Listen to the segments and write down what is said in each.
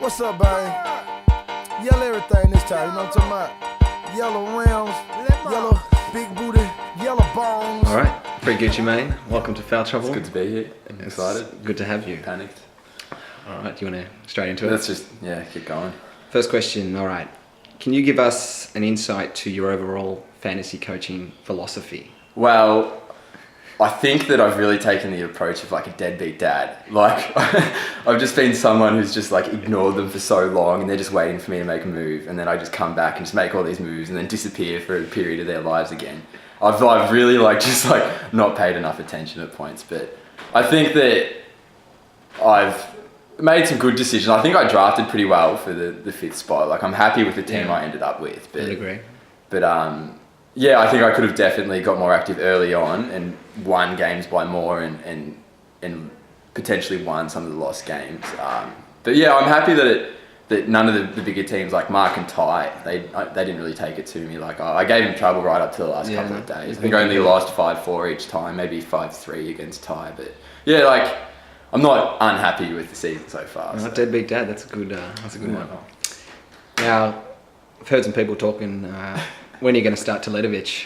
What's up, babe? Yell everything this time, you know what I'm talking about? Yellow rims, yellow big booty, yellow bones. All right, pretty Gucci Mane. Welcome to Foul Trouble. It's good to be here. I'm excited. Good to have you. Panicked. All right, do you want to straight into it? Let's just, keep going. First question, all right. Can you give us an insight to your overall fantasy coaching philosophy? Well, I think that I've really taken the approach of like a deadbeat dad. Like, I've just been someone who's just like ignored them for so long and they're just waiting for me to make a move. And then I just come back and just make all these moves and then disappear for a period of their lives again. I've really not paid enough attention at points. But I think that I've made some good decisions. I think I drafted pretty well for the fifth spot. Like, I'm happy with the team I ended up with. I agree. But yeah, I think I could have definitely got more active early on and won games by more and potentially won some of the lost games. But yeah, I'm happy that none of the bigger teams like Mark and Ty, they didn't really take it to me. Like, I gave him trouble right up to the last couple of days. I think I only lost 5-4 each time, maybe 5-3 against Ty. But yeah, like, I'm not unhappy with the season so far. So. Deadbeat dad, that's a good one. Now, I've heard some people talking. When are you going to start Teletovic?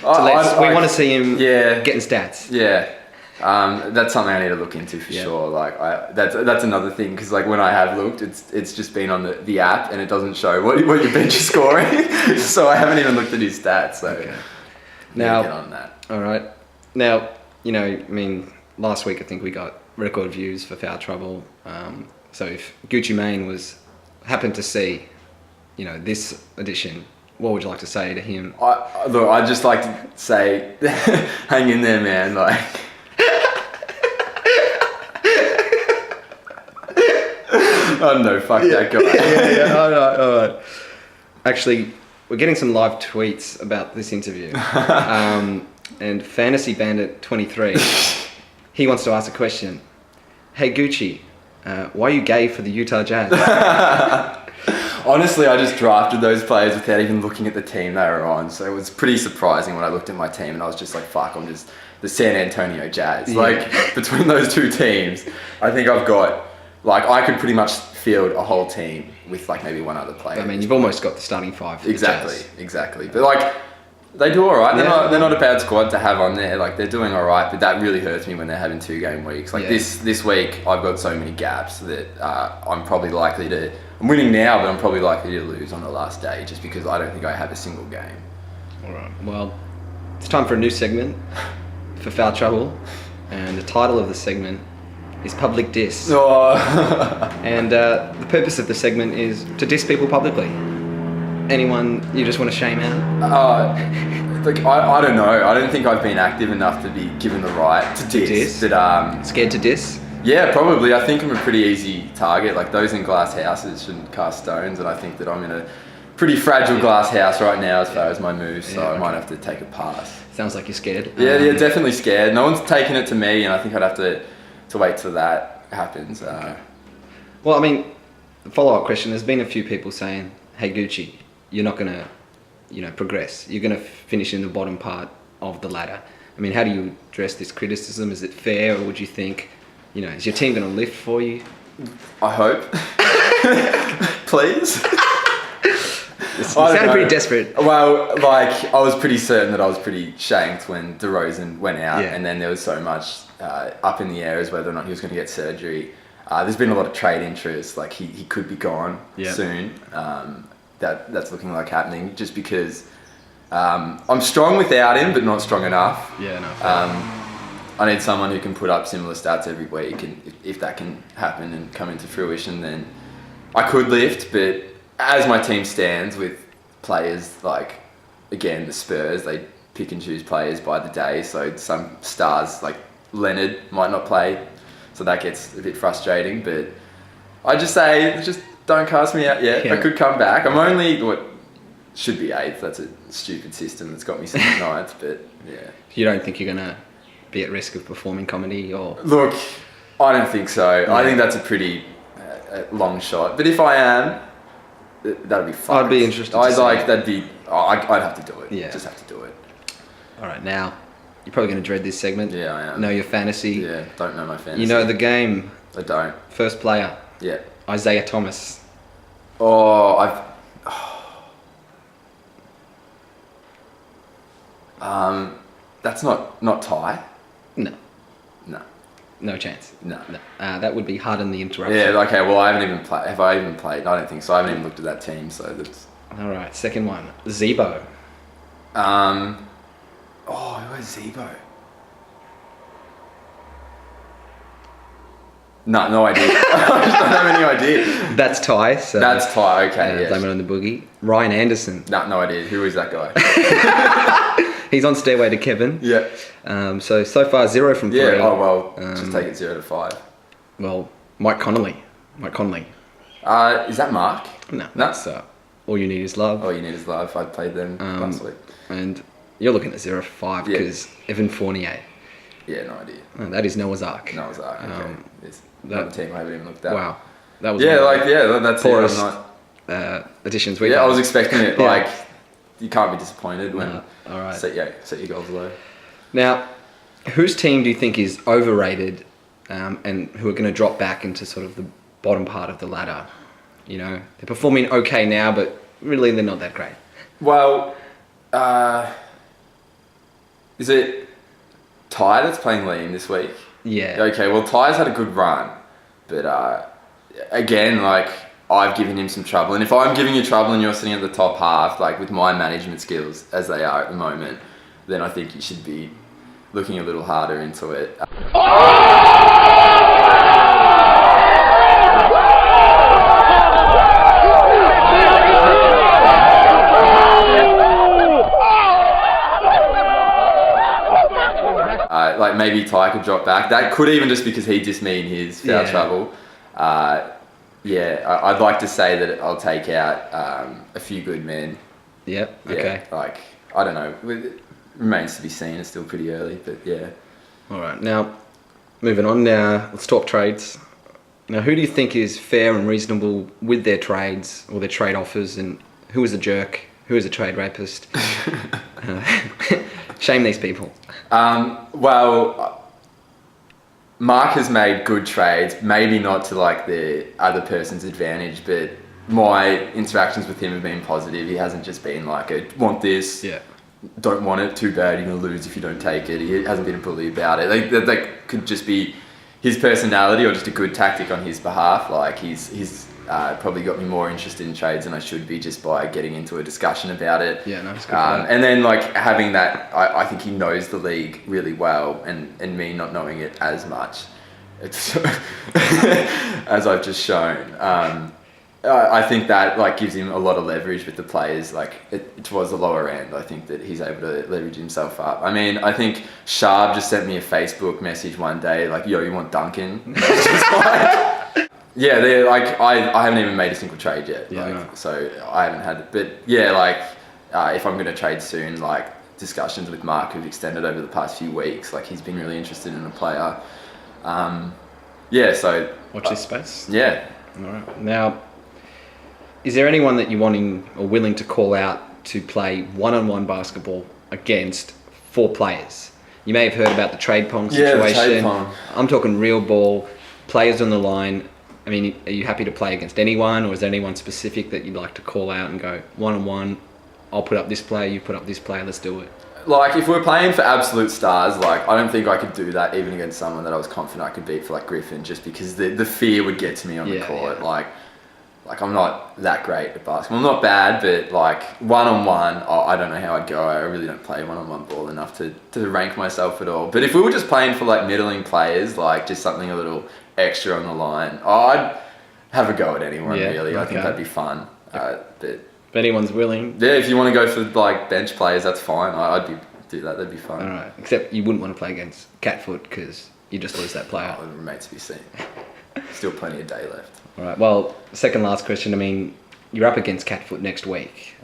We want to see him getting stats. Yeah, that's something I need to look into for sure. Like, that's another thing, because like when I have looked, it's just been on the app and it doesn't show what your bench is scoring. So I haven't even looked at his stats. So now, get on that. All right. Now, last week I think we got record views for Foul Trouble. So if Gucci Mane happened to see, this edition, what would you like to say to him? I'd just like to say, hang in there, man. Like, oh no, fuck that guy. All right. Actually, we're getting some live tweets about this interview. And Fantasy Bandit 23, he wants to ask a question. Hey Gucci, why are you gay for the Utah Jazz? Honestly, I just drafted those players without even looking at the team they were on. So it was pretty surprising when I looked at my team and I was just like, fuck, I'm just the San Antonio Jazz. Yeah. Like, between those two teams, I think I've got, like, I could pretty much field a whole team with like maybe one other player. I mean, you've almost got the starting five for Exactly. But like, they do all right. They're not a bad squad to have on there. Like, they're doing all right, but that really hurts me when they're having 2-game weeks. Like this week, I've got so many gaps that I'm probably likely to. I'm winning now, but I'm probably likely to lose on the last day just because I don't think I have a single game. All right. Well, it's time for a new segment for Foul Trouble, and the title of the segment is Public Diss. Oh. And the purpose of the segment is to diss people publicly. Anyone you just want to shame out? I don't know. I don't think I've been active enough to be given the right to diss. But, scared to diss? Yeah, probably. I think I'm a pretty easy target. Like, those in glass houses shouldn't cast stones, and I think that I'm in a pretty fragile glass house right now as far as my moves, so I might have to take a pass. Sounds like you're scared. Yeah, definitely scared. No one's taking it to me, and I think I'd have to wait till that happens. Okay. Well, I mean, the follow-up question, there's been a few people saying, hey Gucci, you're not going to, progress. You're going to finish in the bottom part of the ladder. I mean, how do you address this criticism? Is it fair, or would you think, is your team going to lift for you? I hope. Please. You sound pretty desperate. Well, like, I was pretty certain that I was pretty shanked when DeRozan went out, and then there was so much up in the air as whether or not he was going to get surgery. There's been a lot of trade interest. Like, he could be gone soon. That's looking like happening just because I'm strong without him, but not strong enough. Yeah, no. I need someone who can put up similar stats every week, and if that can happen and come into fruition, then I could lift. But as my team stands with players like, again, the Spurs, they pick and choose players by the day. So some stars like Leonard might not play, so that gets a bit frustrating. But I just say, just don't cast me out yet. I could come back. I'm only should be 8th. That's a stupid system that's got me sitting 9th. But yeah, you don't think you're gonna be at risk of performing comedy, or? Look, I don't think so. Yeah. I think that's a pretty long shot. But if I am, that'd be fun. I'd be interested. I'd have to do it. Yeah, just have to do it. All right, now you're probably going to dread this segment. Yeah, I am. Know your fantasy. Yeah, don't know my fantasy. You know the game. I don't. First player. Yeah. Isaiah Thomas. Oh, that's not Ty. No, No. no chance. No. That would be Harden the Interrupter. Yeah. Okay. Well, I haven't even played. Have I even played? I don't think so. I haven't even looked at that team. So that's. All right, second one. Zebo. Where's Zebo? No idea. I just don't have any idea. That's Ty. So That's Ty. Okay. Yeah. blame it on the boogie. Ryan Anderson. No idea. Who is that guy? He's on stairway to Kevin. Yeah. So far 0 from 3. Yeah. Oh well. Just take it 0 to 5. Well, Mike Connolly. Is that Mark? No. That's All You Need Is Love. Oh, you need his love. I played them last week. And you're looking at 0 for 5 Yeah. because Evan Fournier. Yeah. No idea. That is Noah's Ark. Noah's Ark. Okay. There's that- another team I haven't even looked at. Wow. That was Yeah. one of the That's poorest it. I'm not, additions we've yeah. I had. was expecting it. Yeah. Like, you can't be disappointed when all right. set your goals low. Now, whose team do you think is overrated and who are going to drop back into sort of the bottom part of the ladder? You know, they're performing okay now, but really they're not that great. Well, is it Ty that's playing Liam this week? Yeah. Okay, well, Ty's had a good run, but again, like, I've given him some trouble. And if I'm giving you trouble and you're sitting at the top half, like with my management skills as they are at the moment, then I think you should be looking a little harder into it. Like maybe Ty could drop back. That could even just because he dissed me in his foul trouble. I'd like to say that I'll take out a few good men. Yep. Yeah, Okay. like, I don't know. It remains to be seen. It's still pretty early, but yeah. All right. Now, moving on. Now, let's talk trades. Now, who do you think is fair and reasonable with their trades or their trade offers, and who is a jerk? Who is a trade rapist? Shame these people. Well, Mark has made good trades, maybe not to like the other person's advantage, but my interactions with him have been positive. He hasn't just been like, want this, Yeah. don't want it, too bad, you're going to lose if you don't take it. He hasn't been a bully about it. Like, that could just be his personality or just a good tactic on his behalf. Like, he's probably got me more interested in trades than I should be just by getting into a discussion about it. Yeah, no, it's good for that. And then like having that, I think he knows the league really well, and me not knowing it as much, it's as I've just shown. I think that like gives him a lot of leverage with the players. Like towards the lower end, I think that he's able to leverage himself up. I mean, I think Sharp just sent me a Facebook message one day like, "Yo, you want Duncan?" Just like, yeah, they're like I haven't even made a single trade yet. Yeah, like, no. so I haven't had it. But yeah, like if I'm going to trade soon, like discussions with Mark have extended over the past few weeks. Like he's been really interested in a player. So Watch this space. yeah. All right. Now, is there anyone that you're wanting or willing to call out to play one-on-one basketball against 4 players? You may have heard about the trade pong Yeah, the situation. trade pong. I'm talking real ball, players on the line. I mean, are you happy to play against anyone, or is there anyone specific that you'd like to call out and go one-on-one? I'll put up this player, you put up this player, let's do it. Like if we're playing for absolute stars, like I don't think I could do that even against someone that I was confident I could beat for like Griffin, just because the fear would get to me on the Yeah, court. yeah. Like I'm not that great at basketball. I'm not bad, but like one-on-one, I don't know how I'd go. I really don't play one-on-one ball enough to rank myself at all. But if we were just playing for like middling players, like just something a little extra on the line, I'd have a go at anyone really. I think okay. that'd be fun. But If anyone's willing. yeah, if you want to go for like bench players, that's fine. I'd do that. That'd be fun. All right. Except you wouldn't want to play against Catfoot because you just lose that player. Oh, it remains to be seen. Still plenty of day left. All right. Well, second last question. I mean, you're up against Catfoot next week.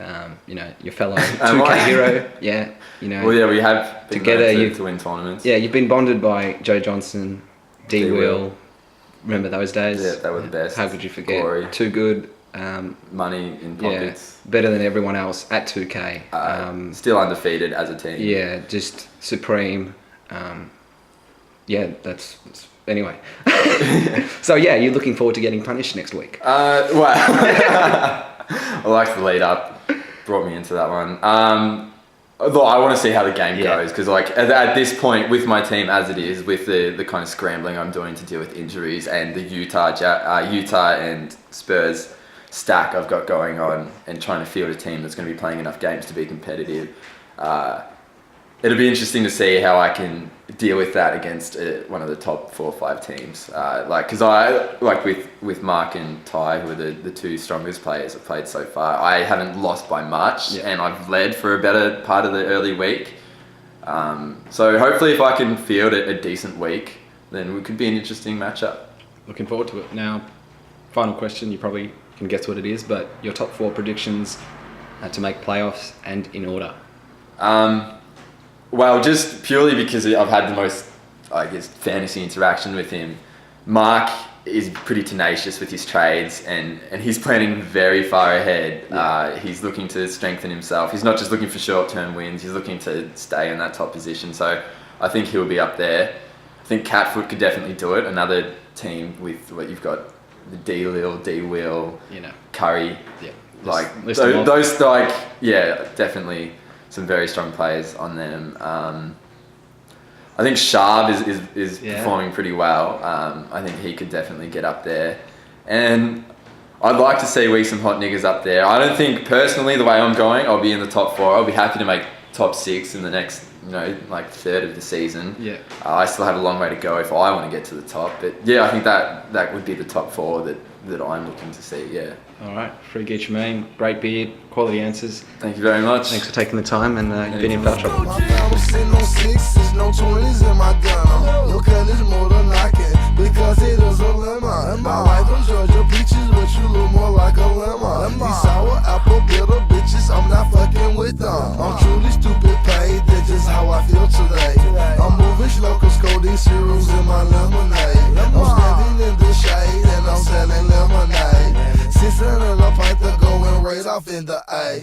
You know, your fellow 2K hero. Yeah. You know. Well, yeah, we have been Together known you- to win tournaments. Yeah, you've been bonded by Joe Johnson, D. D. Will. Will. Remember those days? Yeah, they were the best. How could you forget? Glory. Too good. Money in Yeah, pockets. better than everyone else at 2K. Still undefeated as a team. Yeah, just supreme. yeah, that's anyway. So yeah, you're looking forward to getting punished next week. Well, I like the lead up. Brought me into that one. Though I want to see how the game Yeah. goes because, like, at this point with my team as it is, with the kind of scrambling I'm doing to deal with injuries and the Utah and Spurs stack I've got going on, and trying to field a team that's going to be playing enough games to be competitive. It'll be interesting to see how I can deal with that against one of the top 4 or 5 teams. Because I like with Mark and Ty, who are the 2 strongest players I've played so far. I haven't lost by much, Yeah. and I've led for a better part of the early week. So hopefully, if I can field a decent week, then it could be an interesting matchup. Looking forward to it. Now, final question. You probably can guess what it is, but your top 4 predictions to make playoffs and in order. Well, just purely because I've had the most, I guess, fantasy interaction with him. Mark is pretty tenacious with his trades, and he's planning very far ahead. He's looking to strengthen himself. He's not just looking for short-term wins. He's looking to stay in that top position. So I think he'll be up there. I think Catfoot could definitely do it. Another team with what you've got, the D-Will, You know. Curry. Yeah. Like List them off. those, like, yeah, definitely some very strong players on them. I think Sharb is Yeah. performing pretty well. I think he could definitely get up there, and I'd like to see we some hot niggas up there. I don't think personally the way I'm going, I'll be in the top 4. I'll be happy to make top 6 in the next, like third of the season. Yeah. I still have a long way to go if I want to get to the top, but yeah, I think that would be the top 4 that I'm looking to see. Yeah. All right. Free Geet Shemaine. Great beard. Quality answers. Thank you very much. Thanks for taking the time, and you've been in foul trouble. My family sitting on 6s, no 20s in my gun. Your cut is more than knocking because it is a lemon. My wife from Georgia peaches, but you look more like a lemon. These sour apple bitter bitches, I'm not fucking with them. I'm truly stupid paid, that's just how I feel today. I'm moving slow cause codeine cereals in my lemonade. I'm standing in the shade and I'm selling lemonade. 600 a pint to going right off in the A.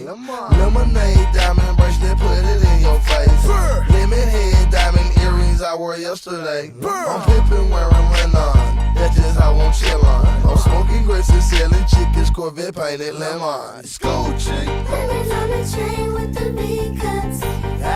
Lemonade, diamond bracelet, put it in your face. Lemon head, diamond earrings I wore yesterday. I'm pimping wearing linen, that's just how I'm chillin'. I'm smoking grapes and selling chickens, Corvette painted lemon. It's Gucci. Always on the train with the big cuts.